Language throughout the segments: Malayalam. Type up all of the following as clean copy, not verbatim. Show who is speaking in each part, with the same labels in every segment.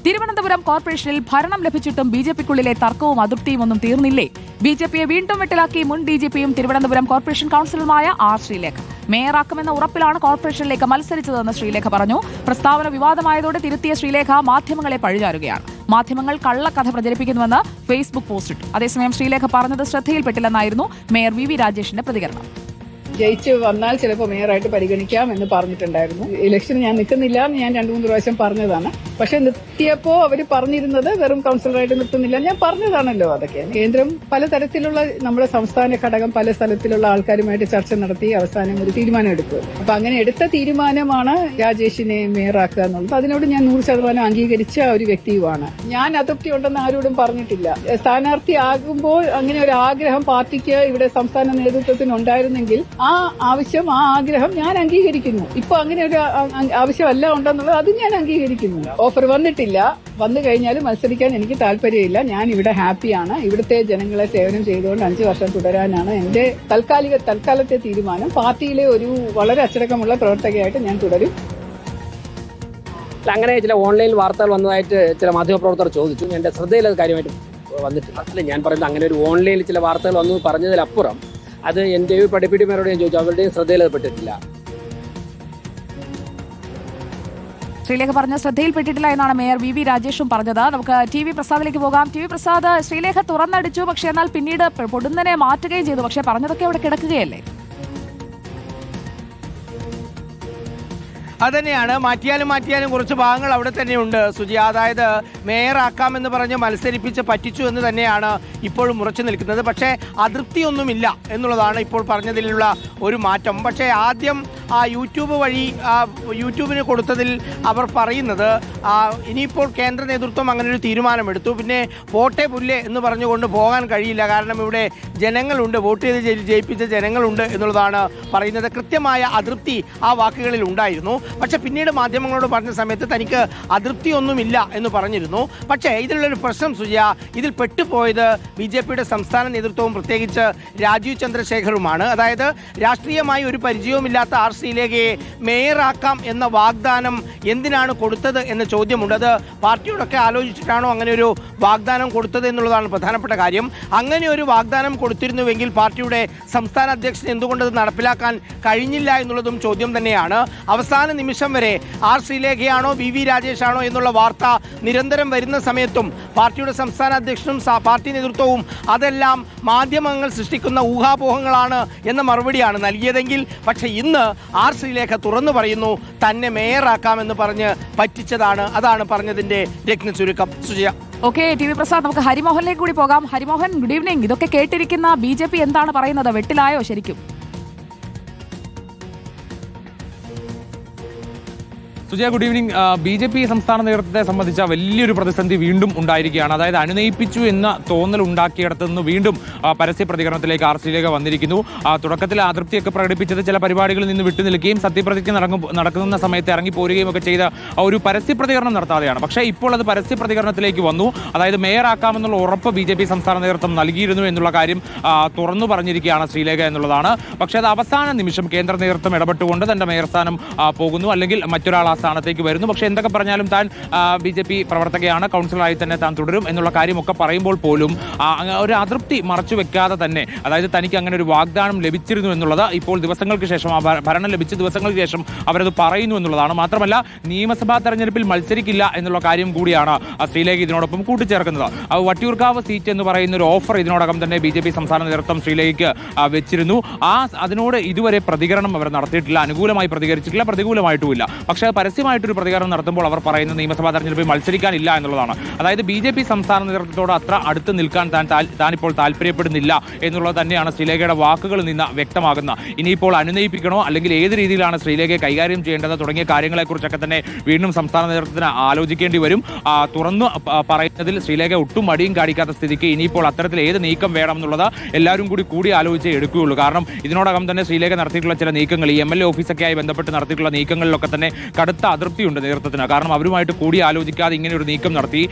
Speaker 1: തിരുവനന്തപുരം കോർപ്പറേഷനിൽ ഭരണം ലഭിച്ചിട്ടും ബിജെപിക്കുള്ളിലെ തർക്കവും അതൃപ്തിയും ഒന്നും തീർന്നില്ലേ? ബിജെപിയെ വീണ്ടും വെട്ടിലാക്കി മുൻ ഡിജിപിയും തിരുവനന്തപുരം കോർപ്പറേഷൻ കൌൺസിലറുമായ ആർ ശ്രീലേഖ. മേയറാക്കുമെന്ന ഉറപ്പിലാണ് കോർപ്പറേഷനിലേക്ക് മത്സരിച്ചതെന്ന് ശ്രീലേഖ പറഞ്ഞു. പ്രസ്താവന വിവാദമായതോടെ തിരുത്തിയ ശ്രീലേഖ മാധ്യമങ്ങളെ പഴിചാരുകയാണ്. മാധ്യമങ്ങൾ കള്ളക്കഥ പ്രചരിപ്പിക്കുന്നുവെന്ന് ഫേസ്ബുക്ക് പോസ്റ്റിട്ടു. അതേസമയം ശ്രീലേഖ പറഞ്ഞത് ശ്രദ്ധയിൽപ്പെട്ടില്ലെന്നായിരുന്നു മേയർ വി രാജേഷിന്റെ പ്രതികരണം.
Speaker 2: ജയിച്ച് വന്നാൽ ചിലപ്പോൾ മേയറായിട്ട് പരിഗണിക്കാം എന്ന് പറഞ്ഞിട്ടുണ്ടായിരുന്നു. ഇലക്ഷന് ഞാൻ നിൽക്കുന്നില്ല എന്ന് ഞാൻ 2-3 പ്രാവശ്യം പറഞ്ഞതാണ്. പക്ഷെ നിർത്തിയപ്പോൾ അവർ പറഞ്ഞിരുന്നത് വെറും കൌൺസിലറായിട്ട് നിർത്തുന്നില്ല. ഞാൻ പറഞ്ഞതാണല്ലോ അതൊക്കെ. കേന്ദ്രം പലതരത്തിലുള്ള നമ്മുടെ സംസ്ഥാന ഘടകം പല സ്ഥലത്തിലുള്ള ആൾക്കാരുമായിട്ട് ചർച്ച നടത്തി അവസാനം ഒരു തീരുമാനം എടുക്കുക. അപ്പൊ അങ്ങനെ എടുത്ത തീരുമാനമാണ് രാജേഷിനെ മേയറാക്കുക എന്നുള്ളത്. അതിനോട് ഞാൻ 100% അംഗീകരിച്ച ഒരു വ്യക്തിയുമാണ്. ഞാൻ അതൃപ്തി ഉണ്ടെന്ന് ആരോടും പറഞ്ഞിട്ടില്ല. സ്ഥാനാർത്ഥിയാകുമ്പോൾ അങ്ങനെ ഒരു ആഗ്രഹം പാർട്ടിക്ക് ഇവിടെ സംസ്ഥാന നേതൃത്വത്തിന് ഉണ്ടായിരുന്നെങ്കിൽ ആ ആവശ്യം ആ ആഗ്രഹം ഞാൻ അംഗീകരിക്കുന്നു. ഇപ്പൊ അങ്ങനെ ഒരു ആവശ്യമല്ല ഉണ്ടെന്നുള്ളത് അത് ഞാൻ അംഗീകരിക്കുന്നു. ഓഫർ വന്നിട്ടില്ല. വന്നു കഴിഞ്ഞാൽ മത്സരിക്കാൻ എനിക്ക് താല്പര്യമില്ല. ഞാൻ ഇവിടെ ഹാപ്പിയാണ്. ഇവിടുത്തെ ജനങ്ങളെ സേവനം ചെയ്തുകൊണ്ട് 5 വർഷം തുടരാനാണ് എന്റെ തൽക്കാലത്തെ തീരുമാനം. പാർട്ടിയിലെ ഒരു വളരെ അച്ചടക്കമുള്ള പ്രവർത്തകയായിട്ട് ഞാൻ തുടരും.
Speaker 3: അങ്ങനെ ചില ഓൺലൈൻ വാർത്തകൾ വന്നതായിട്ട് ചില മാധ്യമപ്രവർത്തകർ ചോദിച്ചു. എന്റെ ശ്രദ്ധയിൽ അത് കാര്യമായിട്ട് വന്നിട്ടില്ല. അല്ല, ഞാൻ പറയുന്നത് അങ്ങനെ ഒരു ഓൺലൈനിൽ ചില വാർത്തകൾ വന്നു പറഞ്ഞതിലപ്പുറം അത് എൻ്റെ പഠിപ്പിടിമാരോട് ഞാൻ ചോദിച്ചു, അവരുടെയും ശ്രദ്ധയിൽപ്പെട്ടിട്ടില്ല.
Speaker 1: ശ്രീലേഖ പറഞ്ഞ ശ്രദ്ധയിൽപ്പെട്ടിട്ടില്ല എന്നാണ് മേയർ വി രാജേഷും പറഞ്ഞത്. നമുക്ക് TV പ്രസാദിലേക്ക് പോകാം. TV പ്രസാദ്, ശ്രീലേഖ തുറന്നടിച്ചു, പക്ഷേ എന്നാൽ പിന്നീട് പൊടുന്നനെ മാറ്റുകയും ചെയ്തു. പക്ഷേ പറഞ്ഞതൊക്കെ അവിടെ കിടക്കുകയല്ലേ?
Speaker 4: അതുതന്നെയാണ്. മാറ്റിയാലും കുറച്ച് ഭാഗങ്ങൾ അവിടെ തന്നെയുണ്ട് സുജി. അതായത് മേയറാക്കാമെന്ന് പറഞ്ഞ് മത്സരിപ്പിച്ച് പറ്റിച്ചു എന്ന് തന്നെയാണ് ഇപ്പോഴും ഉറച്ചു നിൽക്കുന്നത്. പക്ഷേ അതൃപ്തിയൊന്നുമില്ല എന്നുള്ളതാണ് ഇപ്പോൾ പറഞ്ഞതിലുള്ള ഒരു മാറ്റം. പക്ഷേ ആദ്യം ആ യൂട്യൂബ് വഴി യൂട്യൂബിന് കൊടുത്തതിൽ അവർ പറയുന്നത് ഇനിയിപ്പോൾ കേന്ദ്ര നേതൃത്വം അങ്ങനെ ഒരു തീരുമാനമെടുത്തു, പിന്നെ പോട്ടെ പുല്ലേ എന്ന് പറഞ്ഞുകൊണ്ട് പോകാൻ കഴിയില്ല, കാരണം ഇവിടെ ജനങ്ങളുണ്ട്, വോട്ട് ചെയ്ത് ജയിപ്പിച്ച ജനങ്ങളുണ്ട് എന്നുള്ളതാണ് പറയുന്നത്. കൃത്യമായ അതൃപ്തി ആ വാക്കുകളിൽ ഉണ്ടായിരുന്നു. പക്ഷേ പിന്നീട് മാധ്യമങ്ങളോട് പറഞ്ഞ സമയത്ത് തനിക്ക് അതൃപ്തിയൊന്നുമില്ല എന്ന് പറഞ്ഞിരുന്നു. പക്ഷേ ഇതിലുള്ളൊരു പ്രശ്നം സുജയ, ഇതിൽ പെട്ടുപോയത് BJPയുടെ സംസ്ഥാന നേതൃത്വവും പ്രത്യേകിച്ച് രാജീവ് ചന്ദ്രശേഖറുമാണ്. അതായത് രാഷ്ട്രീയമായി ഒരു പരിചയവുമില്ലാത്ത ആർ ശ്രീലേഖയെ മേയറാക്കാം എന്ന വാഗ്ദാനം എന്തിനാണ് കൊടുത്തത് എന്ന ചോദ്യമുണ്ട്. അത് പാർട്ടിയോടൊക്കെ ആലോചിച്ചിട്ടാണോ അങ്ങനെ ഒരു വാഗ്ദാനം കൊടുത്തത് എന്നുള്ളതാണ് പ്രധാനപ്പെട്ട കാര്യം. അങ്ങനെ ഒരു വാഗ്ദാനം കൊടുത്തിരുന്നുവെങ്കിൽ പാർട്ടിയുടെ സംസ്ഥാന അധ്യക്ഷൻ എന്തുകൊണ്ടത് നടപ്പിലാക്കാൻ കഴിഞ്ഞില്ല എന്നുള്ളതും ചോദ്യം തന്നെയാണ്. അവസാന നിമിഷം വരെ ആർ ശ്രീലേഖയാണോ വി രാജേഷാണോ എന്നുള്ള വാർത്ത നിരന്തരം വരുന്ന സമയത്തും പാർട്ടിയുടെ സംസ്ഥാന അധ്യക്ഷനും പാർട്ടി നേതൃത്വവും അതെല്ലാം മാധ്യമങ്ങൾ സൃഷ്ടിക്കുന്ന ഊഹാപോഹങ്ങളാണ് എന്ന മറുപടിയാണ് നൽകിയതെങ്കിൽ, പക്ഷേ ഇന്ന് ആർ ശ്രീലേഖ തുറന്നു പറയുന്നു തന്നെ മേയറാക്കാമെന്ന് പറഞ്ഞ് പറ്റിച്ചതാണ്. അതാണ് പറഞ്ഞതിന്റെ രത്ന ചുരുക്കം. സുജയ.
Speaker 1: ഓക്കെ, TV പ്രസാദ്, നമുക്ക് ഹരിമോഹനിലേക്ക് കൂടി പോകാം. Harimohan, good evening. ഇതൊക്കെ കേട്ടിരിക്കുന്ന BJP എന്താണ് പറയുന്നത്? വെട്ടിലായോ ശരിക്കും?
Speaker 5: Sujaya, good evening. BJP സംസ്ഥാന നേതൃത്വത്തെ സംബന്ധിച്ച വലിയൊരു പ്രതിസന്ധി വീണ്ടും ഉണ്ടായിരിക്കുകയാണ്. അതായത് അനുനയിപ്പിച്ചു എന്ന തോന്നൽ ഉണ്ടാക്കിയിടത്തു നിന്ന് വീണ്ടും പരസ്യ പ്രതികരണത്തിലേക്ക് ആർ ശ്രീലേഖ വന്നിരിക്കുന്നു. തുടക്കത്തിൽ അതൃപ്തിയൊക്കെ പ്രകടിപ്പിച്ചത് ചില പരിപാടികളിൽ നിന്ന് വിട്ടുനിൽക്കുകയും സത്യപ്രതിജ്ഞ നടക്കുന്ന സമയത്ത് ഇറങ്ങിപ്പോരുകയും ഒക്കെ ചെയ്ത ഒരു പരസ്യ പ്രതികരണം നടത്താതെയാണ്. പക്ഷേ ഇപ്പോൾ അത് പരസ്യ പ്രതികരണത്തിലേക്ക് വന്നു. അതായത് മേയറാക്കാമെന്നുള്ള ഉറപ്പ് BJP സംസ്ഥാന നേതൃത്വം നൽകിയിരുന്നു എന്നുള്ള കാര്യം തുറന്നു പറഞ്ഞിരിക്കുകയാണ് ശ്രീലേഖ എന്നുള്ളതാണ്. പക്ഷേ അത് അവസാന നിമിഷം കേന്ദ്ര നേതൃത്വം ഇടപെട്ടുകൊണ്ട് തന്റെ മേയർ സ്ഥാനം പോകുന്നു, അല്ലെങ്കിൽ മറ്റൊരാൾ സ്ഥാനത്തേക്ക് വരുന്നു. പക്ഷേ എന്തൊക്കെ പറഞ്ഞാലും താൻ BJP പ്രവർത്തകയാണ്, കൗൺസിലറായി തന്നെ താൻ തുടരും എന്നുള്ള കാര്യമൊക്കെ പറയുമ്പോൾ പോലും ഒരു അതൃപ്തി മറച്ചു വെക്കാതെ തന്നെ, അതായത് തനിക്ക് അങ്ങനെ ഒരു വാഗ്ദാനം ലഭിച്ചിരുന്നു എന്നുള്ളത് ഇപ്പോൾ ദിവസങ്ങൾക്ക് ശേഷം, ഭരണം ലഭിച്ച ദിവസങ്ങൾക്ക് ശേഷം അവരത് പറയുന്നു എന്നുള്ളതാണ്. മാത്രമല്ല നിയമസഭാ തെരഞ്ഞെടുപ്പിൽ മത്സരിക്കില്ല എന്നുള്ള കാര്യം കൂടിയാണ് ശ്രീലേഖ ഇതിനോടൊപ്പം കൂട്ടിച്ചേർക്കുന്നത്. വട്ടിയൂർക്കാവ് സീറ്റ് എന്ന് പറയുന്ന ഒരു ഓഫർ ഇതിനോടകം തന്നെ BJP സംസ്ഥാന നേതൃത്വം ശ്രീലേഖയ്ക്ക് വെച്ചിരുന്നു. അതിനോട് ഇതുവരെ പ്രതികരണം അവർ നടത്തിയിട്ടില്ല, അനുകൂലമായി പ്രതികരിച്ചിട്ടില്ല, പ്രതികൂലമായിട്ടുമില്ല. പക്ഷേ പരസ്യമായിട്ടൊരു പ്രതികരണം നടത്തുമ്പോൾ അവർ പറയുന്നത് നിയമസഭാ തെരഞ്ഞെടുപ്പിൽ മത്സരിക്കാനില്ല എന്നുള്ളതാണ്. അതായത് BJP സംസ്ഥാന നേതൃത്വത്തോട് അത്ര അടുത്ത് നിൽക്കാൻ താനിപ്പോൾ താല്പര്യപ്പെടുന്നില്ല എന്നുള്ളത് തന്നെയാണ് ശ്രീലേഖയുടെ വാക്കുകളിൽ നിന്ന് വ്യക്തമാകുന്ന. ഇനിയിപ്പോൾ അനുനയിപ്പിക്കണോ അല്ലെങ്കിൽ ഏത് രീതിയിലാണ് ശ്രീലേഖയെ കൈകാര്യം ചെയ്യേണ്ടത് തുടങ്ങിയ കാര്യങ്ങളെക്കുറിച്ചൊക്കെ തന്നെ വീണ്ടും സംസ്ഥാന നേതൃത്വത്തിന് ആലോചിക്കേണ്ടി വരും. തുറന്നു പറയുന്നതിൽ ശ്രീലേഖ ഒട്ടും മടിയും കാണിക്കാത്ത സ്ഥിതിക്ക് ഇനിയിപ്പോൾ അത്തരത്തിൽ ഏത് നീക്കം വേണം എന്നുള്ളത് എല്ലാവരും കൂടി ആലോചിച്ചേ എടുക്കുകയുള്ളൂ. കാരണം ഇതിനോടകം തന്നെ ശ്രീലേഖ നടത്തിയിട്ടുള്ള ചില നീക്കങ്ങൾ, ഈ MLA ഓഫീസൊക്കെയായി ബന്ധപ്പെട്ട് നടത്തിയിട്ടുള്ള നീക്കങ്ങളിലൊക്കെ തന്നെ കടുത്ത കടുത്ത അതൃപ്തിയുണ്ട് നേതൃത്വത്തിന്. കാരണം അവരുമായിട്ട് കൂടി ആലോചിക്കാതെ ഇങ്ങനെ ഒരു നീക്കം നടത്തി.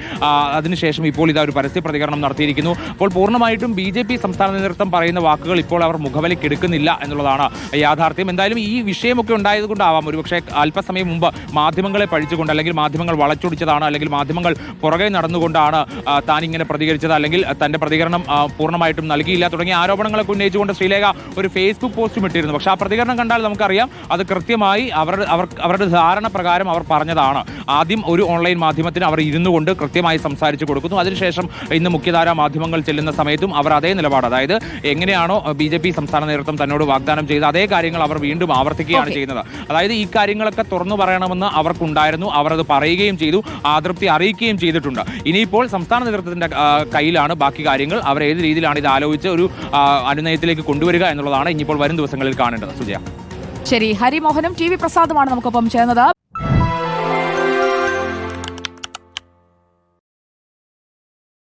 Speaker 5: അതിനുശേഷം ഇപ്പോൾ ഇതാ ഒരു പരസ്യ പ്രതികരണം നടത്തിയിരിക്കുന്നു. അപ്പോൾ പൂർണ്ണമായിട്ടും BJP സംസ്ഥാന നേതൃത്വം പറയുന്ന വാക്കുകൾ ഇപ്പോൾ അവർ മുഖവിലക്കെടുക്കുന്നില്ല എന്നുള്ളതാണ് യാഥാർത്ഥ്യം. എന്തായാലും ഈ വിഷയമൊക്കെ ഉണ്ടായതുകൊണ്ടാവാം ഒരുപക്ഷെ അല്പസമയം മുമ്പ് മാധ്യമങ്ങളെ പഴിച്ചുകൊണ്ട്, അല്ലെങ്കിൽ മാധ്യമങ്ങൾ വളച്ചൊടിച്ചതാണ്, അല്ലെങ്കിൽ മാധ്യമങ്ങൾ പുറകെ നടന്നുകൊണ്ടാണ് താൻ ഇങ്ങനെ പ്രതികരിച്ചത്, അല്ലെങ്കിൽ തന്റെ പ്രതികരണം പൂർണ്ണമായിട്ടും നൽകിയില്ല തുടങ്ങിയ ആരോപണങ്ങളൊക്കെ ഉന്നയിച്ചുകൊണ്ട് ശ്രീലേഖ ഒരു ഫേസ്ബുക്ക് പോസ്റ്റും ഇട്ടിരുന്നു. പക്ഷേ ആ പ്രതികരണം കണ്ടാൽ നമുക്കറിയാം അത് കൃത്യമായി അവരുടെ ധാരണ പ്രകാരം അവർ പറഞ്ഞതാണ്. ആദ്യം ഒരു ഓൺലൈൻ മാധ്യമത്തിന് അവർ ഇരുന്നു കൊണ്ട് കൃത്യമായി സംസാരിച്ചു കൊടുക്കുന്നു. അതിനുശേഷം ഇന്ന് മുഖ്യധാരാ മാധ്യമങ്ങൾ ചെല്ലുന്ന സമയത്തും അവർ അതേ നിലപാട്, അതായത് എങ്ങനെയാണോ BJP സംസ്ഥാന നേതൃത്വം തന്നോട് വാഗ്ദാനം ചെയ്ത അതേ കാര്യങ്ങൾ അവർ വീണ്ടും ആവർത്തിക്കുകയാണ് ചെയ്യുന്നത്. അതായത് ഈ കാര്യങ്ങളൊക്കെ തുറന്നു പറയണമെന്ന് അവർക്കുണ്ടായിരുന്നു. അവർ അത് പറയുകയും ചെയ്തു, അതൃപ്തി അറിയിക്കുകയും ചെയ്തിട്ടുണ്ട്. ഇനിയിപ്പോൾ സംസ്ഥാന നേതൃത്വത്തിന്റെ കയ്യിലാണ് ബാക്കി കാര്യങ്ങൾ. അവർ ഏത് രീതിയിലാണ് ഇത് ആലോചിച്ച് ഒരു അനുനയത്തിലേക്ക് കൊണ്ടുവരിക എന്നുള്ളതാണ് ഇനിയിപ്പോൾ വരും ദിവസങ്ങളിൽ കാണേണ്ടത്. സുജയ.
Speaker 1: ശരി, ഹരിമോഹനും TV പ്രസാദുമാണ് നമുക്കൊപ്പം ചേർന്നത്.